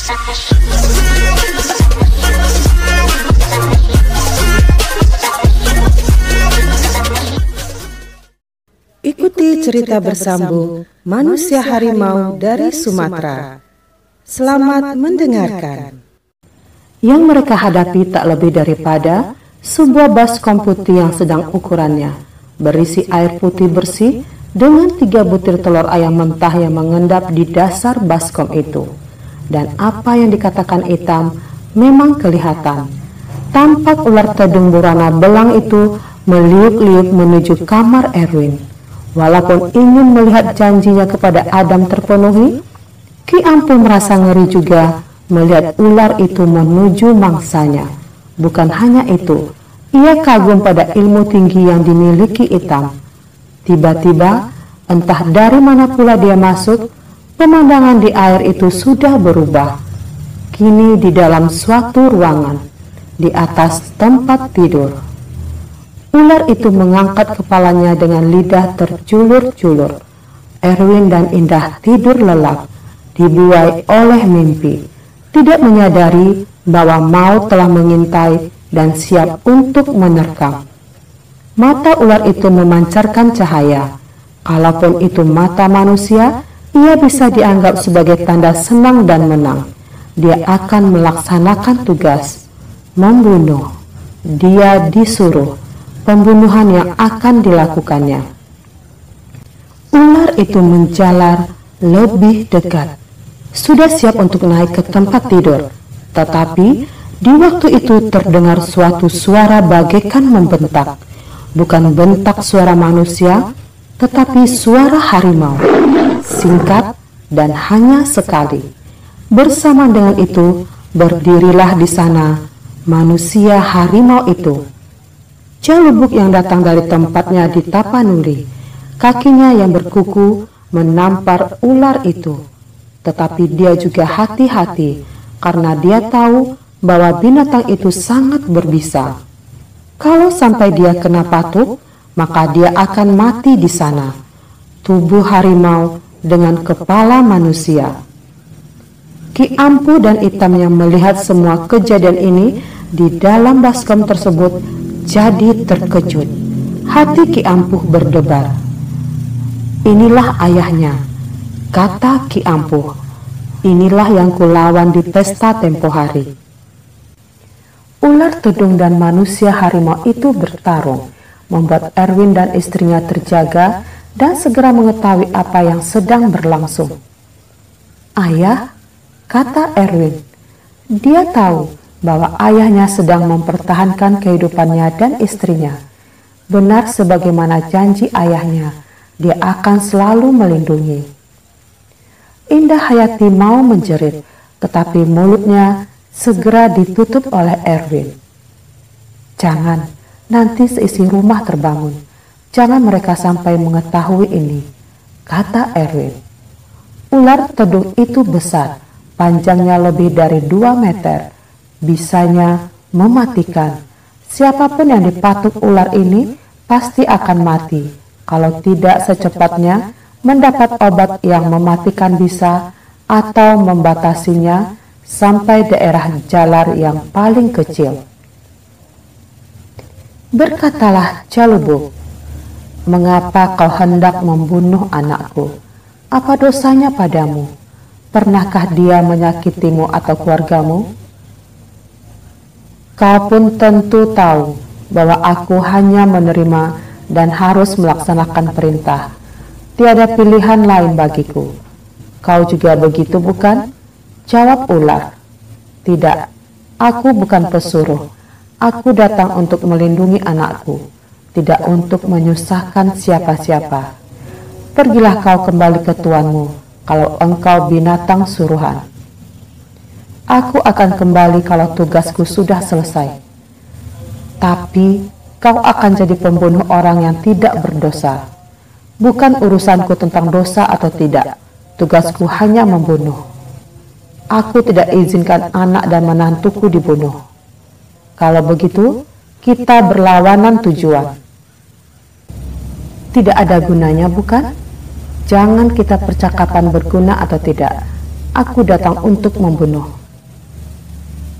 Ikuti cerita bersambung Manusia Harimau dari Sumatera. Selamat mendengarkan. Yang mereka hadapi tak lebih daripada sebuah baskom putih yang sedang ukurannya berisi air putih bersih dengan 3 butir telur ayam mentah yang mengendap di dasar baskom itu. Dan apa yang dikatakan hitam memang kelihatan. Tampak ular tedung berwarna belang itu meliuk-liuk menuju kamar Erwin. Walaupun ingin melihat janjinya kepada Adam terpenuhi, Ki Ampuh merasa ngeri juga melihat ular itu menuju mangsanya. Bukan hanya itu, ia kagum pada ilmu tinggi yang dimiliki Hitam. Tiba-tiba, entah dari mana pula dia masuk, pemandangan di air itu sudah berubah. Kini di dalam suatu ruangan, di atas tempat tidur. Ular itu mengangkat kepalanya dengan lidah terjulur-julur. Erwin dan Indah tidur lelap, dibuai oleh mimpi. Tidak menyadari bahwa maut telah mengintai dan siap untuk menerkam. Mata ular itu memancarkan cahaya. Kalaupun itu mata manusia, ia bisa dianggap sebagai tanda senang dan menang. Dia akan melaksanakan tugas, membunuh. Dia disuruh, pembunuhan yang akan dilakukannya. Ular itu menjalar lebih dekat. Sudah siap untuk naik ke tempat tidur, tetapi di waktu itu terdengar suatu suara bagaikan membentak. Bukan bentak suara manusia, tetapi suara harimau. Singkat dan hanya sekali. Bersama dengan itu, berdirilah di sana manusia harimau itu. Calubuk yang datang dari tempatnya di Tapanuli, kakinya yang berkuku menampar ular itu. Tetapi dia juga hati-hati karena dia tahu bahwa binatang itu sangat berbisa. Kalau sampai dia kena patuk, maka dia akan mati di sana. Tubuh harimau dengan kepala manusia. Ki Ampuh dan Hitam yang melihat semua kejadian ini di dalam baskom tersebut jadi terkejut. Hati Ki Ampuh berdebar. Inilah ayahnya, kata Ki Ampuh. Inilah yang kulawan di pesta tempo hari. Ular tedung dan manusia harimau itu bertarung, membuat Erwin dan istrinya terjaga dan segera mengetahui apa yang sedang berlangsung. Ayah, kata Erwin. Dia tahu bahwa ayahnya sedang mempertahankan kehidupannya dan istrinya. Benar sebagaimana janji ayahnya, dia akan selalu melindungi. Indah Hayati mau menjerit, tetapi mulutnya segera ditutup oleh Erwin. Jangan, nanti seisi rumah terbangun. Jangan mereka sampai mengetahui ini, kata Erwin. Ular tedung itu besar, panjangnya lebih dari 2 meter. Bisanya mematikan. Siapapun yang dipatuk ular ini pasti akan mati. Kalau tidak secepatnya mendapat obat yang mematikan bisa atau membatasinya sampai daerah jalar yang paling kecil. Berkatalah Calubuk, mengapa kau hendak membunuh anakku? Apa dosanya padamu? Pernahkah dia menyakitimu atau keluargamu? Kau pun tentu tahu bahwa aku hanya menerima dan harus melaksanakan perintah. Tiada pilihan lain bagiku. Kau juga begitu bukan? Jawab ular. Tidak, aku bukan pesuruh. Aku datang untuk melindungi anakku, tidak untuk menyusahkan siapa-siapa. Pergilah kau kembali ke tuanmu, kalau engkau binatang suruhan. Aku akan kembali kalau tugasku sudah selesai. Tapi kau akan jadi pembunuh orang yang tidak berdosa. Bukan urusanku tentang dosa atau tidak. Tugasku hanya membunuh. Aku tidak izinkan anak dan menantuku dibunuh. Kalau begitu, kita berlawanan tujuan. Tidak ada gunanya, bukan? Jangan kita percakapan berguna atau tidak. Aku datang untuk membunuh.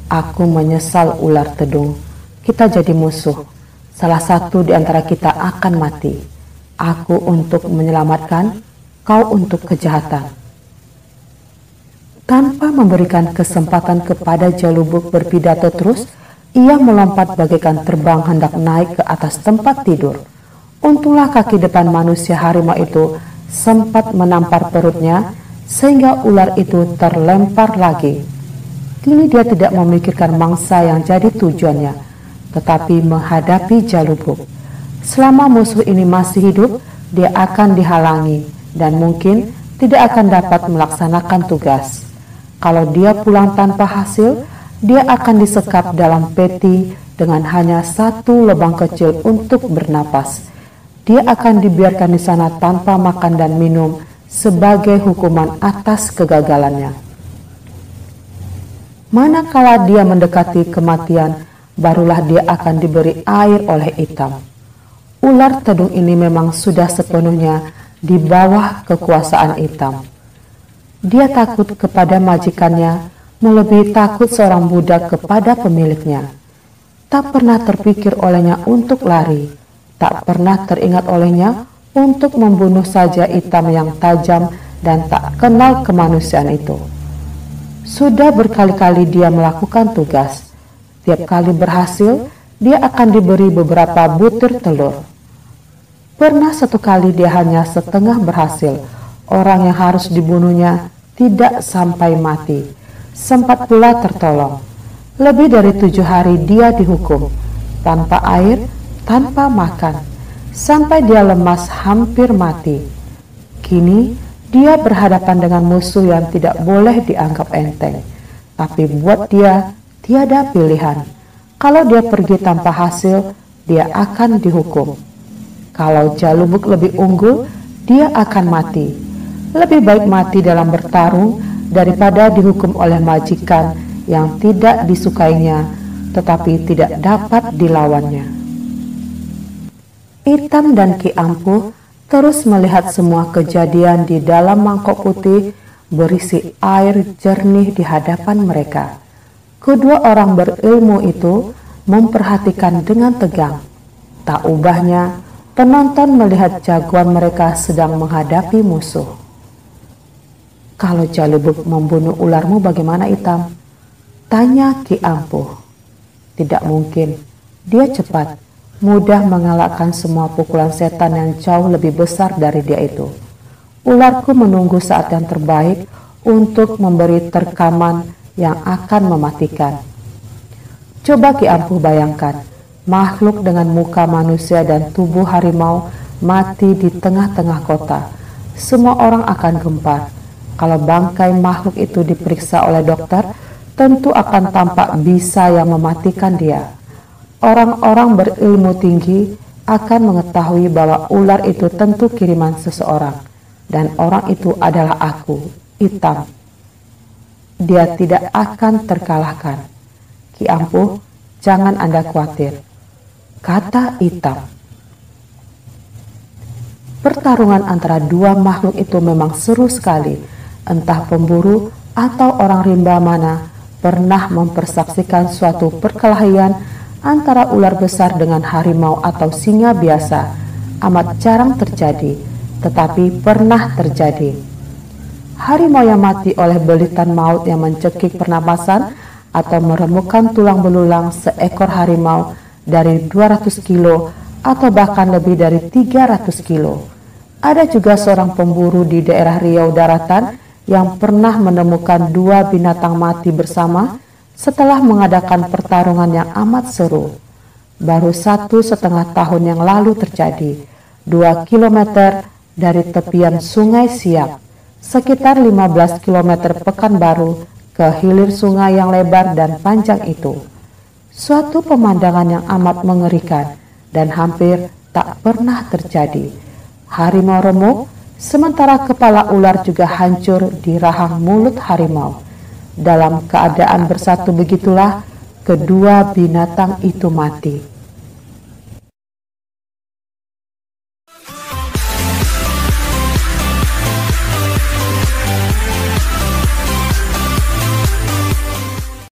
Aku menyesal, ular Tedung. Kita jadi musuh. Salah satu di antara kita akan mati. Aku untuk menyelamatkan, kau untuk kejahatan. Tanpa memberikan kesempatan kepada Jalubuk berpidato terus, ia melompat bagaikan terbang hendak naik ke atas tempat tidur. Untunglah kaki depan manusia harimau itu sempat menampar perutnya sehingga ular itu terlempar lagi. Kini dia tidak memikirkan mangsa yang jadi tujuannya, tetapi menghadapi Jalubuk. Selama musuh ini masih hidup, dia akan dihalangi dan mungkin tidak akan dapat melaksanakan tugas. Kalau dia pulang tanpa hasil, dia akan disekap dalam peti dengan hanya satu lubang kecil untuk bernapas. Dia akan dibiarkan di sana tanpa makan dan minum sebagai hukuman atas kegagalannya. Manakala dia mendekati kematian, barulah dia akan diberi air oleh Itam. Ular Tedung ini memang sudah sepenuhnya di bawah kekuasaan Itam. Dia takut kepada majikannya, melebihi takut seorang budak kepada pemiliknya. Tak pernah terpikir olehnya untuk lari, tak pernah teringat olehnya untuk membunuh saja Itam yang tajam dan tak kenal kemanusiaan itu. Sudah berkali-kali dia melakukan tugas. Tiap kali berhasil, dia akan diberi beberapa butir telur. Pernah satu kali dia hanya setengah berhasil. Orang yang harus dibunuhnya tidak sampai mati. Sempat pula tertolong. Lebih dari 7 hari dia dihukum. Tanpa air, tanpa makan. Sampai dia lemas hampir mati. Kini dia berhadapan dengan musuh yang tidak boleh dianggap enteng. Tapi buat dia tiada pilihan. Kalau dia pergi tanpa hasil, dia akan dihukum. Kalau Jalubuk lebih unggul, dia akan mati. Lebih baik mati dalam bertarung daripada dihukum oleh majikan yang tidak disukainya, tetapi tidak dapat dilawannya. Itam dan Ki Ampuh terus melihat semua kejadian di dalam mangkok putih berisi air jernih di hadapan mereka. Kedua orang berilmu itu memperhatikan dengan tegang. Tak ubahnya, penonton melihat jagoan mereka sedang menghadapi musuh. Kalau Jalubuk membunuh ularmu bagaimana, Itam? Tanya Ki Ampuh. Tidak mungkin, dia cepat, mudah mengalahkan semua pukulan setan yang jauh lebih besar dari dia itu. Ularku menunggu saat yang terbaik untuk memberi terkaman yang akan mematikan. Coba Ki Ampuh bayangkan, makhluk dengan muka manusia dan tubuh harimau mati di tengah-tengah kota. Semua orang akan gempar. Kalau bangkai makhluk itu diperiksa oleh dokter, tentu akan tampak bisa yang mematikan dia. Orang-orang berilmu tinggi akan mengetahui bahwa ular itu tentu kiriman seseorang, dan orang itu adalah aku, Itam. Dia tidak akan terkalahkan. Ki Ampuh, jangan Anda khawatir, kata Itam. Pertarungan antara dua makhluk itu memang seru sekali. Entah pemburu atau orang rimba mana pernah mempersaksikan suatu perkelahian antara ular besar dengan harimau atau singa biasa. Amat jarang terjadi, tetapi pernah terjadi. Harimau yang mati oleh belitan maut yang mencekik pernapasan atau meremukkan tulang belulang seekor harimau dari 200 kilo atau bahkan lebih dari 300 kilo. Ada juga seorang pemburu di daerah Riau Daratan yang pernah menemukan dua binatang mati bersama setelah mengadakan pertarungan yang amat seru. Baru 1,5 tahun yang lalu terjadi, 2 kilometer dari tepian Sungai Siak, sekitar 15 kilometer Pekanbaru ke hilir sungai yang lebar dan panjang itu. Suatu pemandangan yang amat mengerikan dan hampir tak pernah terjadi. Harimau remuk, sementara kepala ular juga hancur di rahang mulut harimau. Dalam keadaan bersatu begitulah kedua binatang itu mati.